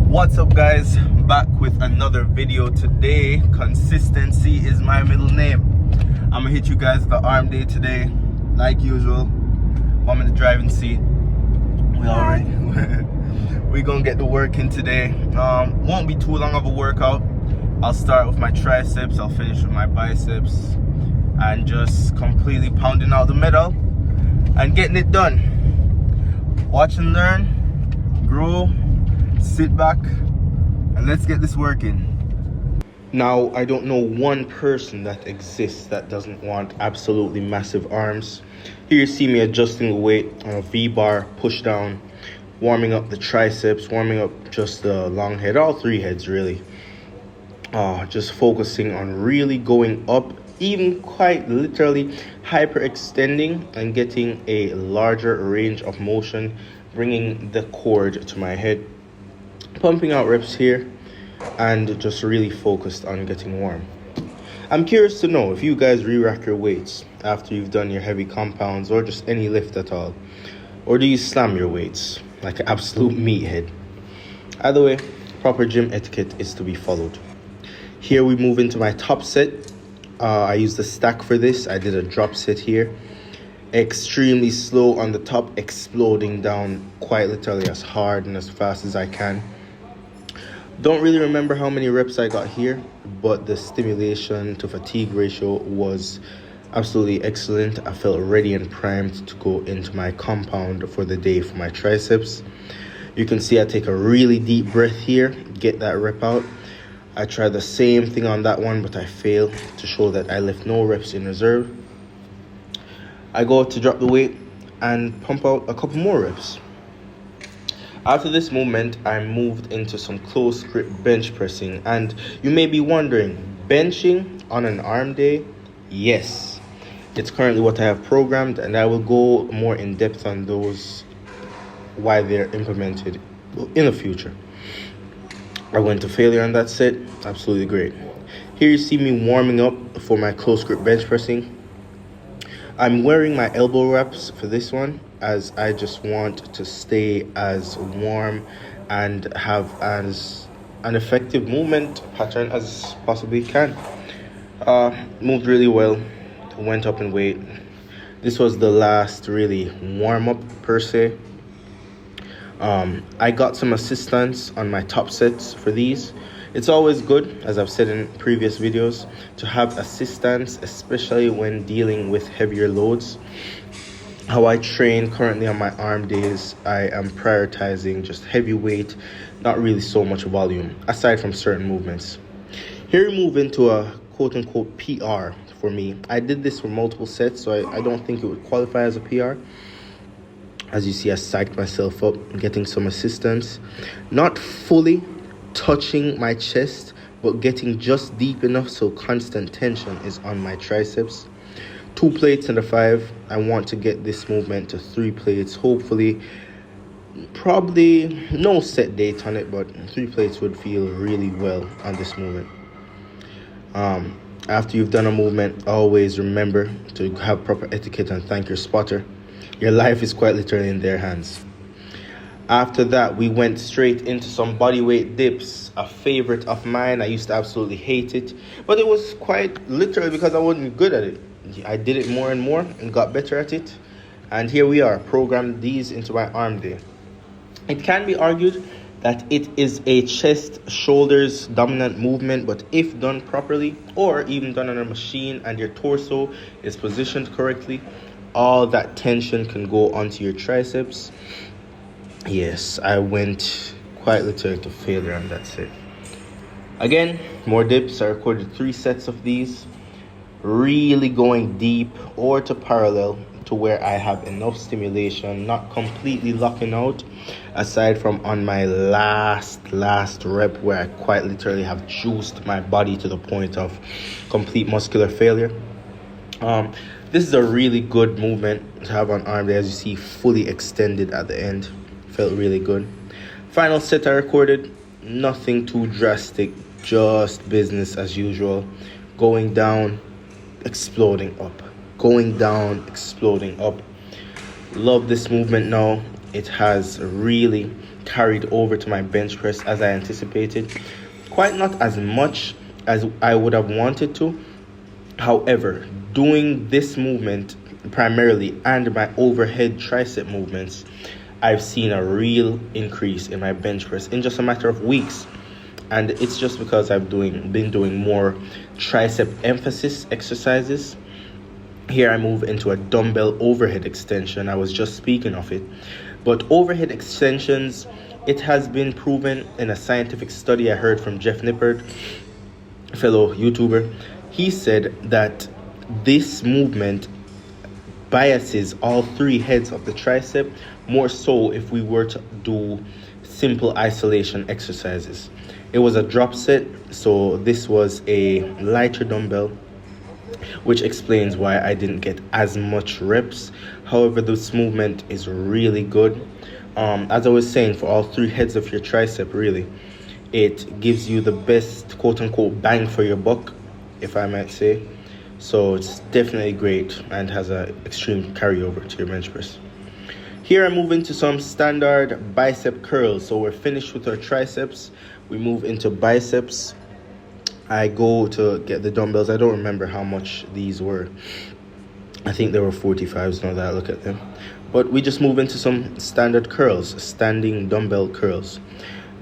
What's up, guys? Back with another video today. Consistency is my middle name. I'm gonna hit you guys with the arm day today, like usual. I'm in the driving seat. We're gonna get the work in today. Won't be too long of a workout. I'll start with my triceps, I'll finish with my biceps, and just completely pounding out the metal and getting it done. Watch and learn, grow, sit back, and let's get this working. Now, I don't know one person that exists that doesn't want absolutely massive arms. Here you see me adjusting the weight on a V-bar push down, warming up the triceps, warming up just the long head, all three heads really. Just focusing on really going up, even quite literally hyperextending and getting a larger range of motion, bringing the cord to my head. Pumping out reps here and just really focused on getting warm. I'm curious to know if you guys re-rack your weights after you've done your heavy compounds or just any lift at all, or do you slam your weights like an absolute meathead? Either way, proper gym etiquette is to be followed. Here we move into my top set. I used a stack for this. I did a drop set here, extremely slow on the top, exploding down quite literally as hard and as fast as I can. Don't really remember how many reps I got here, but the stimulation to fatigue ratio was absolutely excellent. I felt ready and primed to go into my compound for the day for my triceps. You can see I take a really deep breath here, get that rep out. I try the same thing on that one, but I fail to show that I left no reps in reserve. I go to drop the weight and pump out a couple more reps. After this movement, I moved into some close grip bench pressing, and you may be wondering, benching on an arm day? Yes, it's currently what I have programmed, and I will go more in depth on those why they're implemented in the future. I went to failure on that set, absolutely great. Here you see me warming up for my close grip bench pressing. I'm wearing my elbow wraps for this one, as I just want to stay as warm and have as an effective movement pattern as possibly can. Moved really well, went up in weight. This was the last really warm up per se. I got some assistance on my top sets for these. It's always good, as I've said in previous videos, to have assistance, especially when dealing with heavier loads. How I train currently on my arm days, I am prioritizing just heavy weight, not really so much volume, aside from certain movements. Here we move into a quote-unquote PR for me. I did this for multiple sets, so I don't think it would qualify as a PR. As you see, I psyched myself up, getting some assistance. Not fully touching my chest, but getting just deep enough so constant tension is on my triceps. 2 plates and a 5. I want to get this movement to 3 plates, hopefully. Probably no set date on it, but 3 plates would feel really well on this movement. After you've done a movement, always remember to have proper etiquette and thank your spotter. Your life is quite literally in their hands. After that, we went straight into some bodyweight dips, a favorite of mine. I used to absolutely hate it, but it was quite literally because I wasn't good at it. I did it more and more and got better at it. And here we are, programmed these into my arm day. It can be argued that it is a chest, shoulders dominant movement, but if done properly, or even done on a machine and your torso is positioned correctly, all that tension can go onto your triceps. Yes, I went quite literally to failure on that set. Again, more dips. I recorded 3 sets of these, really going deep or to parallel to where I have enough stimulation, not completely locking out, aside from on my last rep where I quite literally have juiced my body to the point of complete muscular failure. This is a really good movement to have on arm day, as you see, fully extended at the end. Felt really good. Final set I recorded, nothing too drastic, just business as usual. Going down, exploding up. Going down, exploding up. Love this movement now. It has really carried over to my bench press as I anticipated. Quite not as much as I would have wanted to. However, doing this movement primarily and my overhead tricep movements, I've seen a real increase in my bench press in just a matter of weeks. And it's just because I've been doing more tricep emphasis exercises. Here I move into a dumbbell overhead extension. I was just speaking of it. But overhead extensions, it has been proven in a scientific study I heard from Jeff Nippard, a fellow YouTuber. He said that this movement biases all three heads of the tricep, more so if we were to do simple isolation exercises. It was a drop set, so this was a lighter dumbbell, which explains why I didn't get as much reps. However, this movement is really good. As I was saying, for all three heads of your tricep, really, it gives you the best quote-unquote bang for your buck, if I might say. So it's definitely great and has an extreme carryover to your bench press. Here I move into some standard bicep curls. So we're finished with our triceps. We move into biceps. I go to get the dumbbells. I don't remember how much these were. I think they were 45s now that I look at them. But we just move into some standard curls, standing dumbbell curls.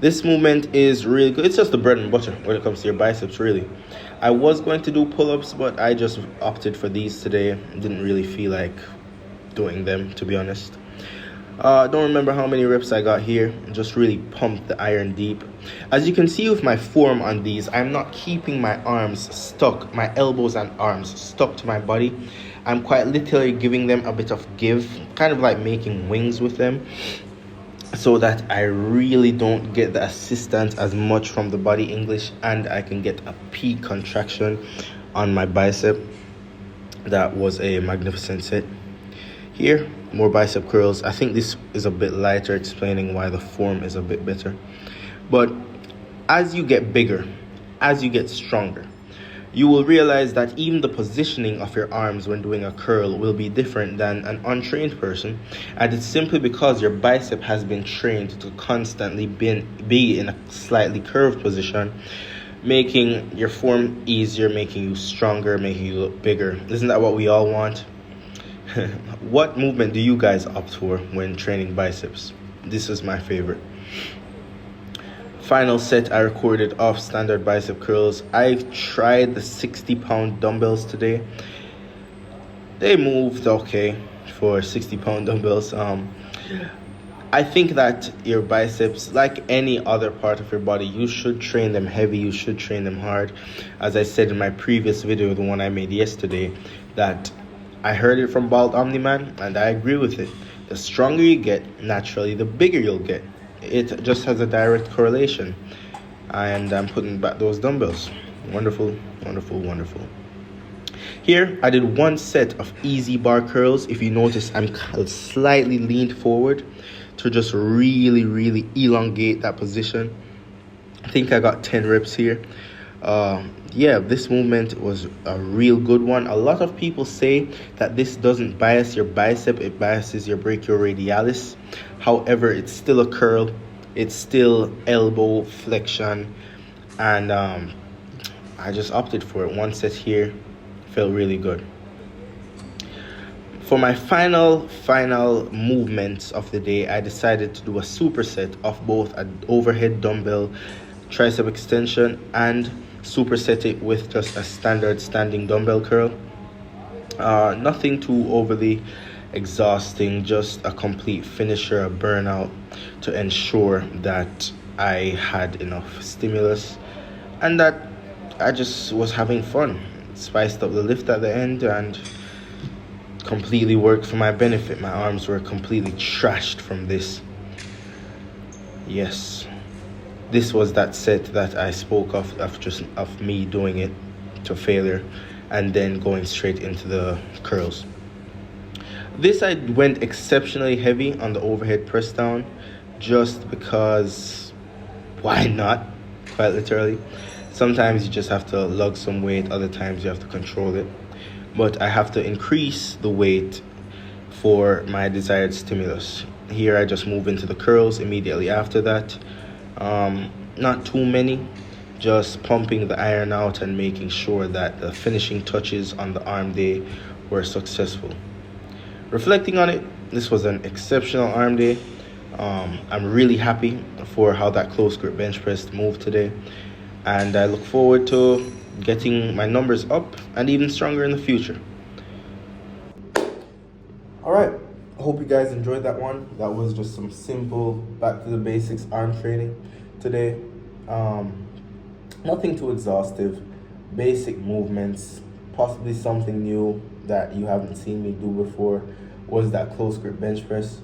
This movement is really good. It's just the bread and butter when it comes to your biceps, really. I was going to do pull-ups, but I just opted for these today. Didn't really feel like doing them, to be honest. Don't remember how many reps I got here. Just really pumped the iron deep. As you can see with my form on these, I'm not keeping my arms stuck, my elbows and arms stuck to my body. I'm quite literally giving them a bit of give, kind of like making wings with them, so that I really don't get the assistance as much from the body English, and I can get a peak contraction on my bicep. That was a magnificent set. Here, more bicep curls. I think this is a bit lighter, explaining why the form is a bit better. But as you get bigger, as you get stronger, you will realize that even the positioning of your arms when doing a curl will be different than an untrained person. And it's simply because your bicep has been trained to constantly be in a slightly curved position, making your form easier, making you stronger, making you look bigger. Isn't that what we all want? What movement do you guys opt for when training biceps? This is my favorite. Final set I recorded of standard bicep curls. I tried the 60-pound dumbbells today. They moved okay for 60-pound dumbbells. I think that your biceps, like any other part of your body, you should train them heavy, you should train them hard. As I said in my previous video, the one I made yesterday, that I heard it from Bald Omni-Man, and I agree with it. The stronger you get, naturally, the bigger you'll get. It just has a direct correlation. And I'm putting back those dumbbells. Wonderful, wonderful, wonderful. Here, I did one set of easy bar curls. If you notice, I'm slightly leaned forward to just really, really elongate that position. I think I got 10 reps here. Yeah, this movement was a real good one. A lot of people say that this doesn't bias your bicep, it biases your brachioradialis. However, it's still a curl, it's still elbow flexion, and I just opted for it. One set here felt really good. For my final movements of the day, I decided to do a superset of both an overhead dumbbell tricep extension and superset it with just a standard standing dumbbell curl. Nothing too overly exhausting, just a complete finisher, a burnout, to ensure that I had enough stimulus and that I just was having fun. Spiced up the lift at the end and completely worked for my benefit. My arms were completely trashed from this. Yes, this was that set that I spoke of me doing it to failure and then going straight into the curls. This I went exceptionally heavy on the overhead press down just because why not, quite literally. Sometimes you just have to lug some weight, other times you have to control it. But I have to increase the weight for my desired stimulus. here I just move into the curls immediately after that. Not too many, just pumping the iron out and making sure that the finishing touches on the arm day were successful. Reflecting on it, this was an exceptional arm day. I'm really happy for how that close grip bench press moved today, and I look forward to getting my numbers up and even stronger in the future. All right, I hope you guys enjoyed that one. That was just some simple back to the basics arm training today. Nothing too exhaustive, basic movements, possibly something new that you haven't seen me do before was that close grip bench press.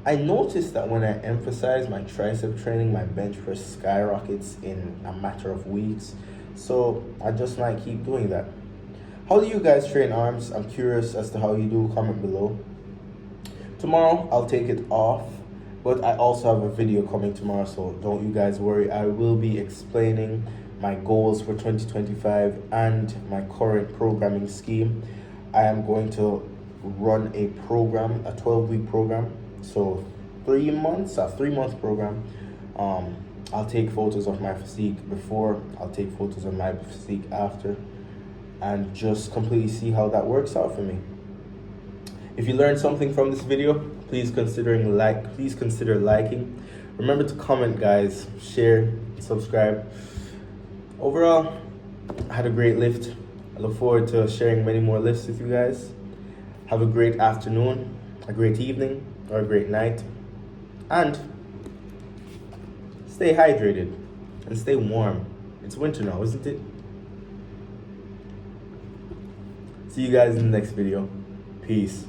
I noticed that when I emphasize my tricep training, my bench press skyrockets in a matter of weeks. So I just might keep doing that. How do you guys train arms? I'm curious as to how you do. Comment below. Tomorrow I'll take it off, but I also have a video coming tomorrow, so don't you guys worry. I will be explaining my goals for 2025 and my current programming scheme. I am going to run a program, a 12-week program. So 3 months, a 3-month program. I'll take photos of my physique before, I'll take photos of my physique after, and just completely see how that works out for me. If you learned something from this video, please consider liking. Remember to comment, guys, share, subscribe. Overall, I had a great lift. I look forward to sharing many more lifts with you guys. Have a great afternoon, a great evening, or a great night, and stay hydrated and stay warm. It's winter now, isn't it? See you guys in the next video. Peace.